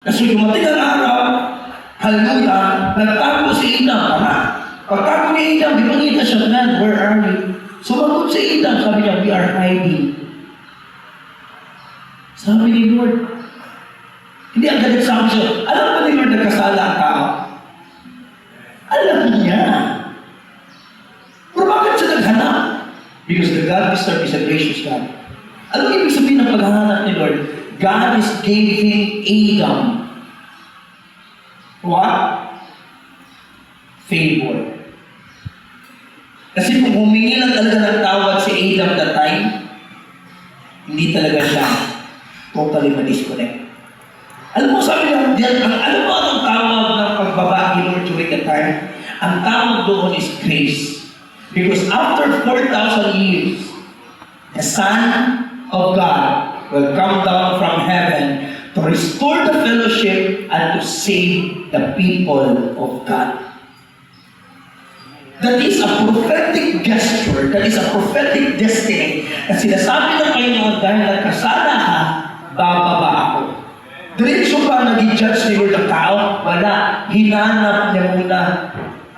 Kasi dumating ang araw, hallelujah, nagtago si Adam. Tama. Pagtago ni Adam, di ba kita siya, man, where are you? Sumagot si Adam, sabi niya, we are hiding. Sabi ni Lord, hindi agad nagsabi siya, alam ba ni Lord nagkasala ang tao? Alam niya. Pero bakit siya naghanap? Because the God we serve is a gracious God. Ano ibig sabihin ng paghahanap ni Lord? God is giving Adam what? Favor. Kasi kung humingi lang talaga ng tawad si Adam that time, hindi talaga siya totally ma-disconnect. Alam mo, sabi lang, alam mo anong tawag ng pagbaba ni Lord during that time? Ang tawag doon is grace. Because after 4,000 years, the Son of God will come down from heaven to restore the fellowship and to save the people of God. That is a prophetic gesture, that is a prophetic destiny na sinasabi ng Panginoon dahil nagkasala ka, bababa ako. Diretso ba nag-judge ni Lord ang tao? Wala. Hinanap niya muna.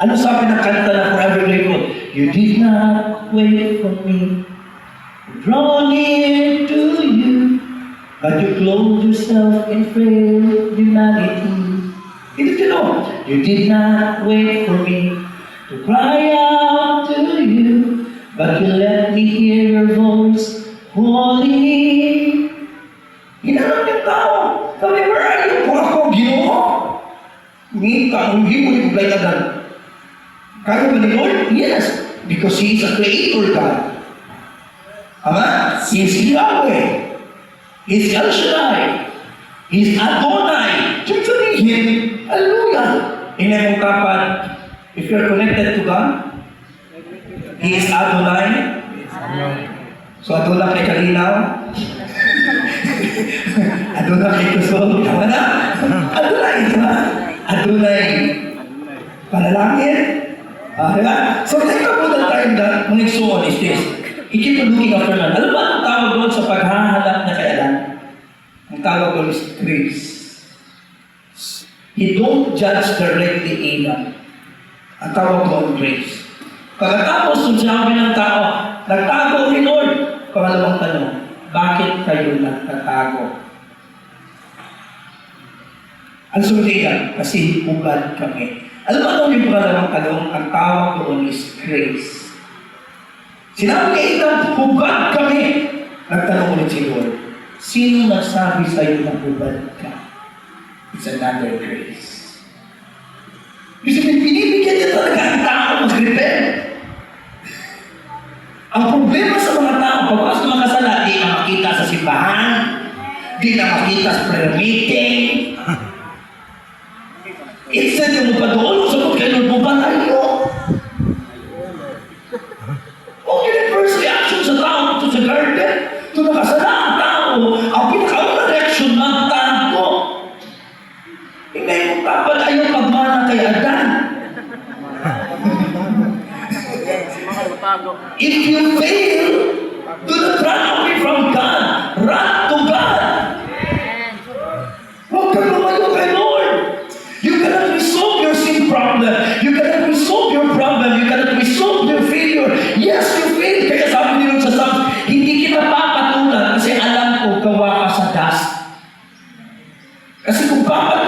Ano sabi ng kanta na Forever Grateful? You did not wait for me, draw near to you, but you clothe yourself in frail humanity. Did you know? You did not wait for me to cry out to you, but you let me hear your voice calling me. Hinanap ng tao. Sabi, where are you? Kung ako, Ginoo. Hindi mo i-apply agad. Kaya ba ni Lord? Yes. Because He is a creator God. Ama? He is Yahweh. He is El Shaddai. He is Adonai. Check sabihin, hallelujah. Inay mong kapat, if you're connected to God, He is Adonai. So Adonai kay Kalinaw. Adonai kay Kusog. Tama na? Adonai, di ba? Adonai. Panalangin. Diba? So nagkabutan tayo na, mga isuon is this. I-keep on looking after land. Alam ba ang tawag doon sa paghahanap na kay Adan? Ang tawag doon is grace. He don't judge directly Adam. Ang tawag doon grace. Pagkatapos kung sabi ng tao, nagtago ni Lord. Pangalawang tanong, bakit kayo nagtatago? Ang sulitan, kasi hubad kami. Alam mo anong yung pangalawang tanong? Ang tawag doon is grace. Sinabi ni Adam, hubad kami. Nagtanong ulit si Lord, sino nagsabi sa iyo na hubad ka? It's another grace. Kasi pinibigyan niya talaga ang tao mag-repent. Ang problema sa mga tao, pagkas na makasala, di na makita sa simbahan, di na makita sa prayer meeting. Instead yung mo pa doon, sa pagkailod mo pa tayo. Kung yun yung first reaction sa tao ito sa garden, ito nakasala ang tao, ang pinakaunang reaction ng tao. Hindi mo dapat ayaw pagmana kay Adan. If you fail, do not run away from God. Run to God. Huwag kang lumayo kay Lord. You cannot resolve your sin problem. You cannot resolve your problem. You cannot resolve your failure. Yes, you fail. Kaya sabi ni Lord sa Psalms, hindi kita papatulan kasi alam ko gawa ka sa dust. Kasi kung papatulan